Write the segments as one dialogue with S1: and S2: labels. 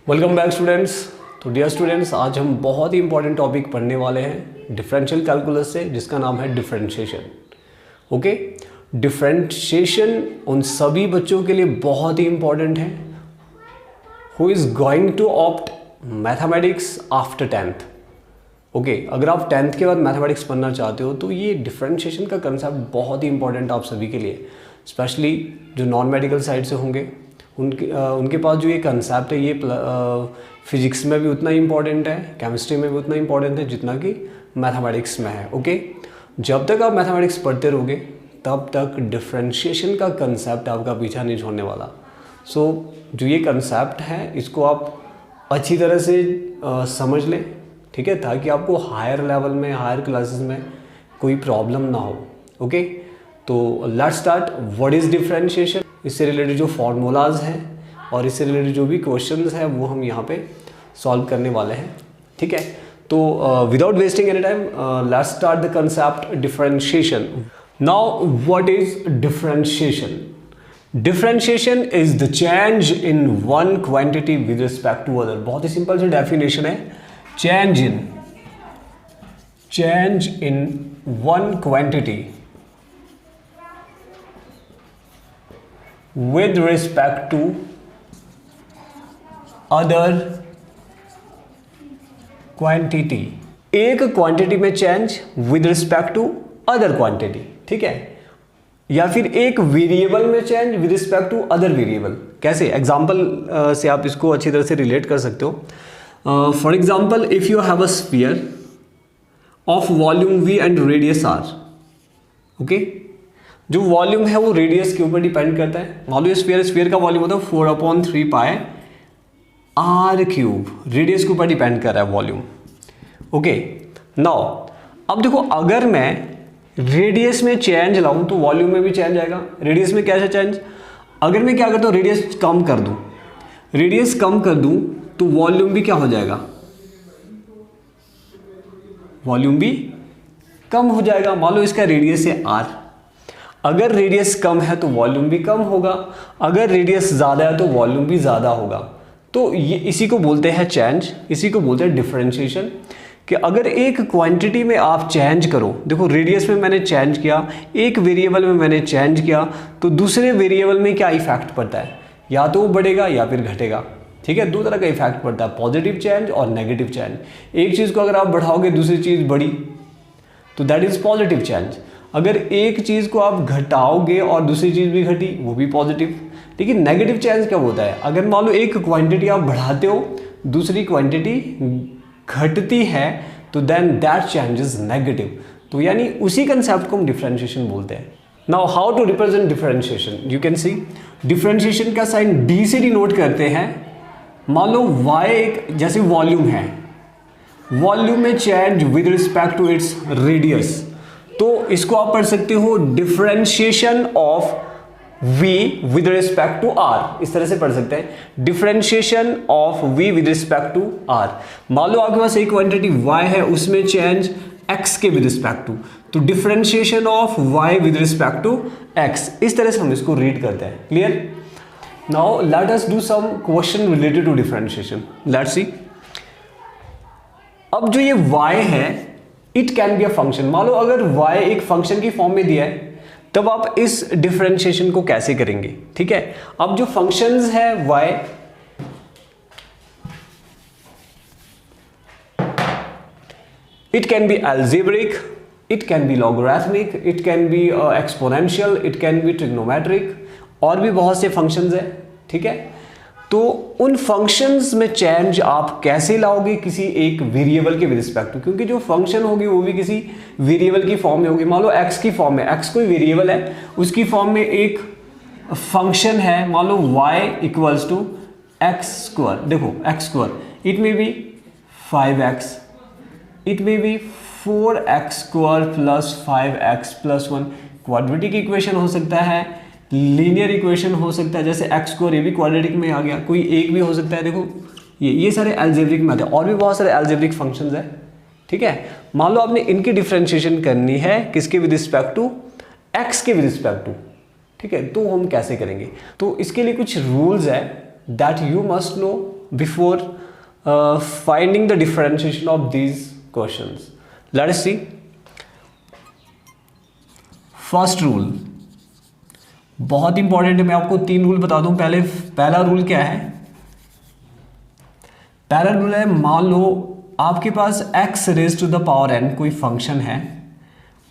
S1: Welcome back students. तो dear students, आज हम बहुत ही इंपॉर्टेंट टॉपिक पढ़ने वाले हैं डिफरेंशियल कैलकुलस से, जिसका नाम है डिफरेंशिएशन। ओके, डिफरेंशिएशन उन सभी बच्चों के लिए बहुत ही इंपॉर्टेंट है who is going to opt mathematics after 10th। Okay, अगर आप 10th के बाद मैथमेटिक्स पढ़ना चाहते हो तो ये डिफरेंशिएशन का कंसेप्ट बहुत ही इंपॉर्टेंट है आप सभी के लिए, स्पेशली जो नॉन मेडिकल साइड से होंगे उनके पास जो ये कंसेप्ट है ये फिजिक्स में भी उतना ही इम्पॉर्टेंट है, केमिस्ट्री में भी उतना ही इम्पॉर्टेंट है जितना कि मैथमेटिक्स में है। ओके, जब तक आप मैथमेटिक्स पढ़ते रहोगे तब तक डिफरेंशिएशन का कंसेप्ट आपका पीछा नहीं छोड़ने वाला। सो जो ये कंसेप्ट है इसको आप अच्छी तरह से समझ लें, ठीक है, ताकि आपको हायर लेवल में, हायर क्लासेस में कोई प्रॉब्लम ना हो। ओके, तो let's start. What is differentiation, इससे रिलेटेड जो फार्मूलाज हैं और इससे रिलेटेड जो भी क्वेश्चंस हैं वो हम यहाँ पे सॉल्व करने वाले हैं, ठीक है। तो without wasting any time let's start the concept differentiation. Now what is differentiation? Differentiation is the change in one quantity with respect to other. बहुत ही सिंपल सी डेफिनेशन है, change in one quantity with respect to other quantity। एक quantity में change with respect to other quantity, ठीक है, या फिर एक वेरिएबल में change with respect to other variable. कैसे? एग्जांपल से आप इसको अच्छी तरह से रिलेट कर सकते हो। For example, if you have a sphere of volume v and radius r। Okay, जो वॉल्यूम है वो रेडियस के ऊपर डिपेंड करता है। मान लो स्फीयर का वॉल्यूम होता है 4/3 पाई r³। रेडियस के ऊपर डिपेंड कर रहा है वॉल्यूम। ओके, नाउ अब देखो, अगर मैं रेडियस में चेंज लाऊं तो वॉल्यूम में भी चेंज आएगा। रेडियस में कैसे चेंज? अगर मैं क्या करता हूँ, रेडियस कम कर दूं तो वॉल्यूम भी क्या हो जाएगा? वॉल्यूम भी कम हो जाएगा। मान लो इसका रेडियस है r, अगर रेडियस कम है तो वॉल्यूम भी कम होगा, अगर रेडियस ज़्यादा है तो वॉल्यूम भी ज़्यादा होगा। तो ये इसी को बोलते हैं चेंज, इसी को बोलते हैं डिफरेंशिएशन। कि अगर एक क्वांटिटी में आप चेंज करो, देखो रेडियस में मैंने चेंज किया, एक वेरिएबल में मैंने चेंज किया, तो दूसरे वेरिएबल में क्या इफेक्ट पड़ता है? या तो वो बढ़ेगा या फिर घटेगा, ठीक है। दो तरह का इफेक्ट पड़ता है, पॉजिटिव चेंज और नेगेटिव चेंज। एक चीज़ को अगर आप बढ़ाओगे दूसरी चीज़ बढ़ी तो दैट इज़ पॉजिटिव चेंज। अगर एक चीज़ को आप घटाओगे और दूसरी चीज़ भी घटी, वो भी पॉजिटिव। लेकिन नेगेटिव चेंज क्या होता है? अगर मान लो एक क्वांटिटी आप बढ़ाते हो, दूसरी क्वांटिटी घटती है, तो then that change is negative. तो यानी उसी कंसेप्ट को हम डिफरेंशिएशन बोलते हैं। Now how to represent differentiation? You can see, differentiation का साइन डी से डिनोट करते हैं। मान लो y एक जैसे वॉल्यूम है, वॉल्यूम में change with respect to its radius, तो इसको आप पढ़ सकते हो differentiation of v with respect to r। इस तरह से पढ़ सकते हैं, differentiation of v with respect to r। मान लो आपके पास एक क्वांटिटी y है, उसमें चेंज x के विद रिस्पेक्ट टू, तो differentiation of y with respect to x। इस तरह से हम इसको रीड करते हैं। Clear? Now let us do some question related to differentiation. Let's see. अब जो ये y है, it can be a function. मान लो अगर y एक फंक्शन की फॉर्म में दिया है, तब आप इस डिफरेंशिएशन को कैसे करेंगे? ठीक है, अब जो फंक्शंस है y, it can B algebraic, it can B logarithmic, it can B exponential, it can B trigonometric, और भी बहुत से फंक्शंस है, ठीक है। तो उन फंक्शंस में चेंज आप कैसे लाओगे किसी एक वेरिएबल के विद रिस्पेक्ट टू? क्योंकि जो फंक्शन होगी वो भी किसी वेरिएबल की फॉर्म में होगी। मान लो x की फॉर्म में, x कोई वेरिएबल है, उसकी फॉर्म में एक फंक्शन है, मान लो y इक्वल्स टू x²। देखो x², it may be 5x, it may be 4x² plus 5x plus 1। Quadratic equation हो सकता है, लीनियर इक्वेशन हो सकता है, जैसे x², ये भी क्वाड्रेटिक में आ गया, कोई एक भी हो सकता है। देखो ये सारे अलजेब्रिक में आते हैं, और भी बहुत सारे अलजेब्रिक फंक्शंस हैं, ठीक है। मान लो आपने इनकी डिफरेंशिएशन करनी है, किसके विद रिस्पेक्ट टू? x के विद रिस्पेक्ट टू, ठीक है। तो हम कैसे करेंगे? तो इसके लिए कुछ रूल्स है that you must know before finding the differentiation of these questions. Let us see. First rule बहुत इंपॉर्टेंट है, मैं आपको 3 रूल बता दूं। पहला रूल क्या है? पहला रूल है, मान लो आपके पास x raise to the power n कोई फंक्शन है,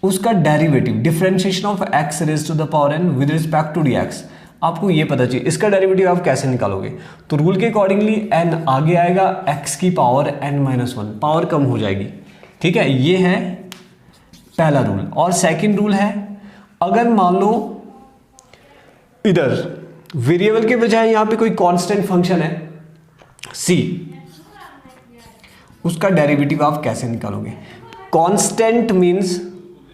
S1: उसका derivative differentiation of x raise to the power n with respect to dx आपको ये पता चाहिए। इसका डेरिवेटिव आप कैसे निकालोगे? तो रूल के अकॉर्डिंगली n आगे आएगा, x की पावर n-1 पावर कम हो जाएगी। ठीक है, ये है पहला रूल। और सेकंड रूल है, अगर मान लो इधर वेरिएबल के बजाय यहां पे कोई कांस्टेंट फंक्शन है c, उसका डेरिवेटिव आप कैसे निकालोगे? Constant means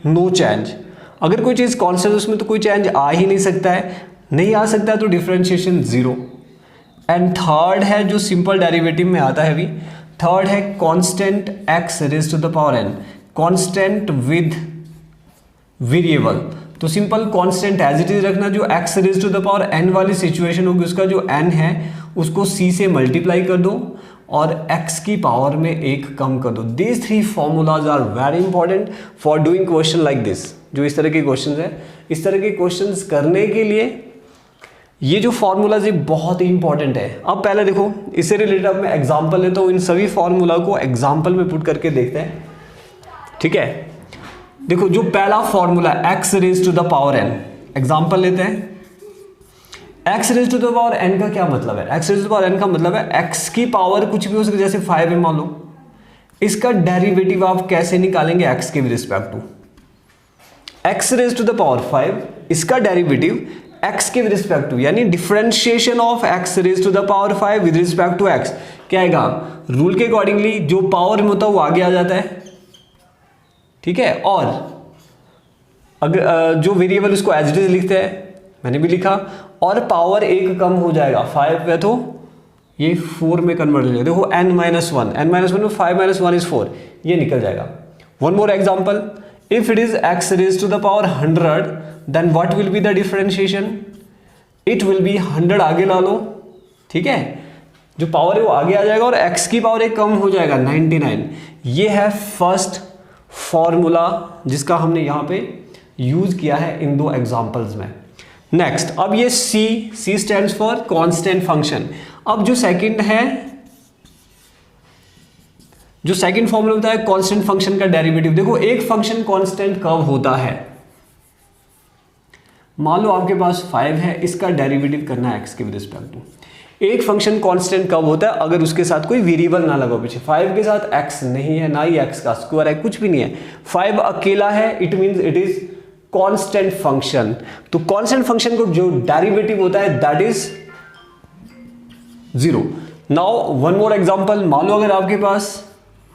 S1: no change. अगर कोई चीज कांस्टेंट उसमें तो कोई चेंज आ ही नहीं सकता है, नहीं आ सकता है तो डिफरेंशिएशन 0। एंड थर्ड है जो सिंपल डेरिवेटिव में आता है, भी थर्ड है constant x raise to the power n, constant with variable. तो simple constant as it is रखना, जो x raise to the power n वाली सिचुएशन होगी उसका जो n है उसको c से मल्टीप्लाई कर दो और x की पावर में 1 कम कर दो। These 3 formulas are very important for doing question like this. जो इस तरह के क्वेश्चंस है, इस तरह के क्वेश्चंस करने के लिए ये जो फॉर्मूलाज ये बहुत ही इंपॉर्टेंट है। अब पहले देखो, इससे रिलेटेड अब मैं एग्जांपल लेता हूँ, इन सभी फॉर्मूला को एग्जांपल में पुट करके देखते हैं। ठीक है, देखो जो पहला formula x raise to the power n, example लेते हैं। x raise to the power n का क्या मतलब है? x raise to the power n का मतलब है x की पावर कुछ भी हो सकती है, जैसे 5 है मान लो, इसका डेरिवेटिव आप कैसे निकालेंगे x के respect to? x raise to the power 5, इसका डेरिवेटिव x के रिस्पेक्ट टू, यानी differentiation of x raise to the power 5 with respect to x क्या आएगा? रूल के अकॉर्डिंगली जो पावर में होता है वो आगे आ जाता है। ठीक है, और अगर जो वेरिएबल उसको एज इट इज लिखते हैं, मैंने भी लिखा, और पावर 1 कम हो जाएगा। 5 है तो ये 4 में कन्वर्ट हो जाएगा। देखो n-1 में 5 - 1 is 4, ये निकल जाएगा। One more example, if it is x raised to the power 100 then what will be the differentiation? it will be 100 आगे ला लो। ठीक है, जो पावर है वो आगे आ जाएगा और x की पावर 1 कम हो जाएगा 99। ये है फर्स्ट फॉर्मूला जिसका हमने यहाँ पे यूज किया है इन 2 एग्जांपल्स में। नेक्स्ट, अब ये c stands for constant function. अब जो सेकंड है, जो सेकंड फॉर्मूला होता है कांस्टेंट फंक्शन का डेरिवेटिव। देखो एक फंक्शन कांस्टेंट कब होता है? मान लो आपके पास 5 है, इसका डेरिवेटिव करना है x के रिस्पेक्ट टू। एक फंक्शन कांस्टेंट कब होता है? अगर उसके साथ कोई वेरिएबल ना लगा पीछे। 5 के साथ x नहीं है, ना ही x का स्क्वायर है, कुछ भी नहीं है, 5 अकेला है, it means it is constant function. तो कांस्टेंट फंक्शन को जो डेरिवेटिव होता है that is 0। Now one more example, मान लो अगर आपके पास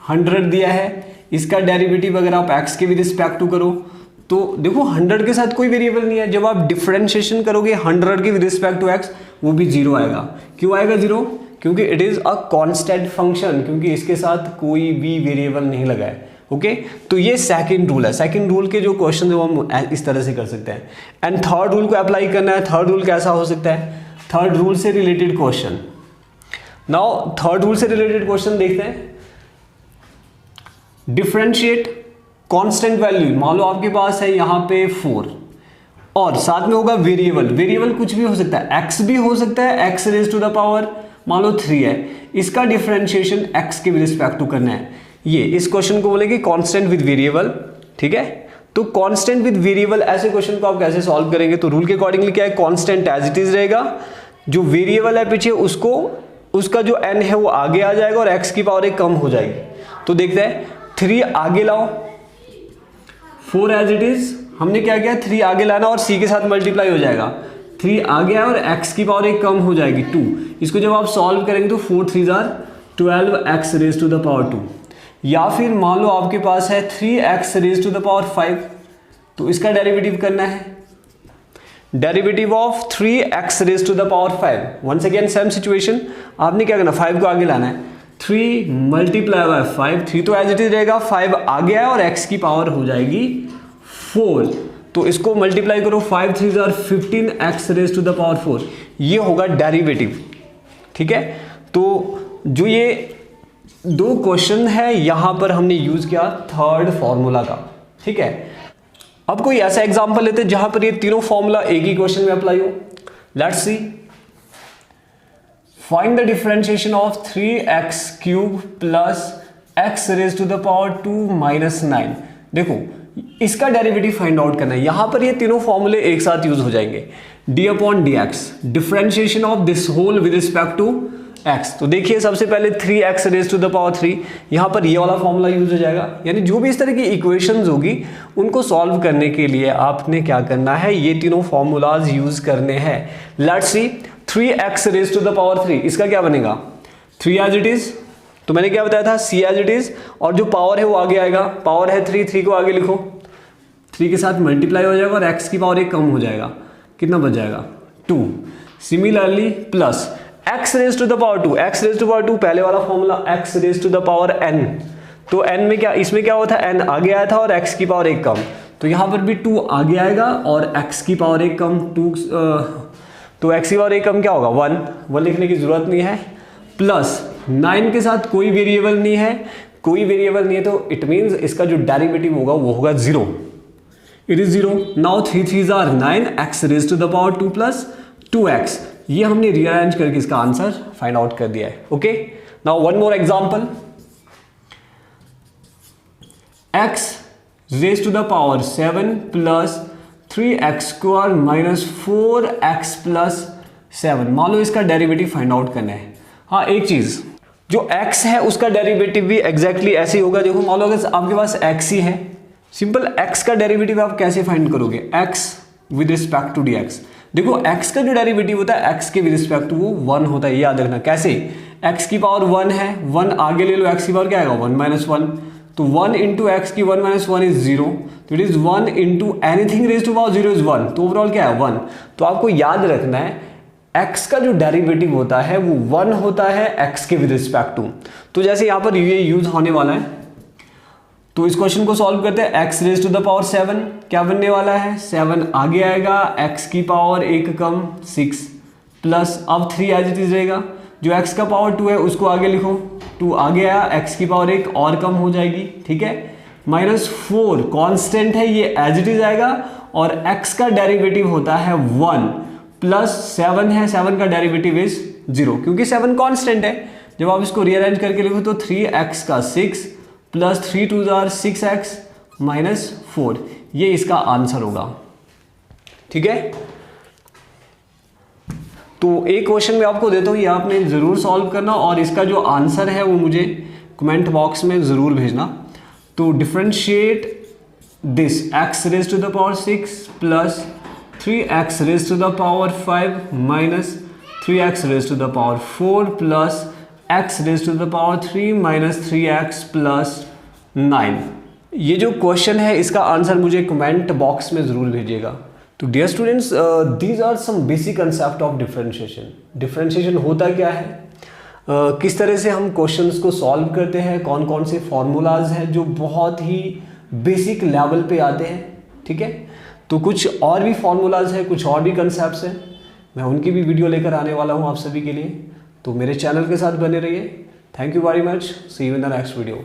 S1: 100 दिया है, इसका डेरिवेटिव अगर आप x के भी रिस्पेक्ट टू करो तो देखो 100 के साथ कोई वेरिएबल नहीं है, जब आप डिफरेंशिएशन करोगे 100 के रिस्पेक्ट टू x वो भी 0 आएगा। क्यों आएगा 0? क्योंकि it is a constant function, क्योंकि इसके साथ कोई भी वेरिएबल नहीं लगा है। ओके, तो ये सेकंड रूल है। सेकंड रूल के जो क्वेश्चन है वो हम इस तरह से कर सकते हैं। एंड थर्ड रूल को अप्लाई करना है। थर्ड रूल कैसा हो सकता है? थर्ड रूल से related question. Now third rule से रिलेटेड क्वेश्चन देखते हैं। डिफरेंशिएट कांस्टेंट वैल्यू, मान लो आपके पास है यहाँ पे 4 और साथ में होगा वेरिएबल। वेरिएबल कुछ भी हो सकता है, x भी हो सकता है, x raise to the power मान लो 3 है, इसका डिफरेंशिएशन x के रिस्पेक्ट टू करना है। ये इस क्वेश्चन को बोलेंगे कांस्टेंट विद वेरिएबल। ठीक है, तो कांस्टेंट विद वेरिएबल ऐसे क्वेश्चन को आप कैसे सॉल्व करेंगे? तो रूल के अकॉर्डिंगली क्या है, कांस्टेंट एज इट इज रहेगा, जो वेरिएबल है पीछे उसको उसका जो n है वो आगे आ जाएगा और x की पावर 1 कम हो जाएगी। तो देखते हैं, 3 आगे लाओ, 4 एज इट इज, हमने क्या किया 3 आगे लाना और c के साथ मल्टीप्लाई हो जाएगा। 3 आगे आया और x की पावर 1 कम हो जाएगी 2। इसको जब आप सॉल्व करेंगे तो 4 3 are 12x raise to the power 2। या फिर मान लो आपके पास है 3x raise to the power 5, तो इसका डेरिवेटिव करना है, derivative of 3x raise to the power 5। Once again same situation, आपने क्या करना, 5 को आगे लाना है, 3 मल्टीप्लाई बाय 5, 3 तो एज इट इज रहेगा, 5 आगे आया और x की पावर हो जाएगी 4। तो इसको मल्टीप्लाई करो, 5 3 are 15x raise to the power 4, ये होगा डेरिवेटिव। ठीक है, तो जो ये दो क्वेश्चन है यहाँ पर हमने यूज किया थर्ड फॉर्मूला का, ठीक है। अब कोई ऐसा एग्जांपल लेते हैं जहां पर ये तीनों फॉर्मूला एक ही क्वेश्चन में अप्लाई हो। Let's see, find the differentiation of 3x cube plus x raise to the power 2 minus 9। देखो इसका डेरिवेटिव फाइंड आउट करना है। यहां पर ये तीनों फॉर्मूले एक साथ यूज हो जाएंगे। d upon d x, differentiation of this whole with respect to x। तो देखिए सबसे पहले 3x raise to the power 3, यहां पर ये वाला फॉर्मूला यूज हो जाएगा। यानी जो भी इस तरह की इक्वेशंस होगी उनको सॉल्व करने के लिए आपने क्या करना है, ये तीनों फॉर्मूलाज यूज करने हैं। Let's see, 3x raise to the power 3, इसका क्या बनेगा 3 एज इट इज। तो मैंने क्या बताया था, c एज इट इज, और जो पावर है वो आगे आएगा। पावर है 3 को आगे लिखो, 3 के साथ मल्टीप्लाई हो जाएगा और x की पावर 1 कम हो जाएगा, कितना बच जाएगा 2। Similarly plus x raise to the power 2, x raise to power 2 पहले वाला formula x raise to the power n। तो n में क्या, इसमें क्या होता है, n आगे आया था और x की पावर 1 कम, तो यहां पर भी 2 आगे आएगा और x की पावर 1 कम, 2 तो x की पावर 1 कम क्या होगा 1 लिखने की जरूरत नहीं है। प्लस 9 के साथ कोई वेरिएबल नहीं है, कोई वेरिएबल नहीं है, तो इट मीन्स इसका जो डेरिवेटिव होगा वो होगा 0, it is 0। Now 3 3s are 9, x raise to the power 2 plus 2x, ये हमने रीअरेंज करके इसका आंसर फाइंड आउट कर दिया है। Okay, now one more example, x raise to the power 7 plus 3x square minus 4x plus 7। मान लो इसका derivative find out करना है। हाँ, एक चीज, जो x है उसका डेरिवेटिव भी एग्जैक्टली ऐसे ही होगा। देखो मान लो अगर आपके पास x ही है, सिंपल x का डेरिवेटिव आप कैसे फाइंड करोगे, x with respect to dx। देखो x का जो डेरिवेटिव होता है x के विद रिस्पेक्ट टू वो 1 होता है, याद रखना। कैसे, x की पावर 1 है, 1 आगे ले लो, x की पावर क्या आएगा 1 माइनस 1, तो 1 इंटू एक्स की 1 माइनस 1 इज 0, तो it is 1 into anything raise to power 0 is 1, तो ओवरऑल क्या है 1। तो आपको याद रखना है x का जो डेरिवेटिव होता है वो 1 होता है x के विद रिस्पेक्ट टू। तो जैसे यहाँ पर ये यूज होने वाला है, तो इस क्वेश्चन को सॉल्व करते हैं। x raise to the power 7 क्या बनने वाला है, 7 आगे आएगा, x की पावर 1 कम 6 प्लस, अब 3 एज इट इज रहेगा, जो x का पावर 2 है उसको आगे लिखो, 2 आगे आया, x की पावर 1 और कम हो जाएगी, ठीक है, माइनस 4 कांस्टेंट है, ये एज इट इज आएगा, और x का डेरिवेटिव होता है 1 प्लस 7 है, 7 का डेरिवेटिव इज 0, क्योंकि 7 कांस्टेंट है। जब आप इसको रीअरेंज करके लिखो तो 3x का 6 प्लस 3 2 आर 6x माइनस 4, ये इसका आंसर होगा, ठीक है। तो एक क्वेश्चन में आपको देता हूँ, ये आपने जरूर सॉल्व करना, और इसका जो आंसर है वो मुझे कमेंट बॉक्स में जरूर भेजना। तो differentiate this x raise to the power 6 plus 3x raise to the power 5 minus 3x raise to the power 4 plus x raise to the power 3 minus 3x plus 9। ये जो question है इसका answer मुझे comment box में ज़रूर भेजिएगा। तो dear students, these are some basic concept of differentiation. Differentiation होता क्या है, किस तरह से हम क्वेश्चंस को सॉल्व करते हैं, कौन कौन से फॉर्मूलाज हैं जो बहुत ही बेसिक लेवल पे आते हैं, ठीक है। तो कुछ और भी फॉर्मूलाज हैं, कुछ और भी कंसेप्ट्स हैं, मैं उनकी भी वीडियो लेकर आने वाला हूँ आप सभी के लिए। तो मेरे चैनल के साथ बने रहिए। Thank you very much, see you in the next video.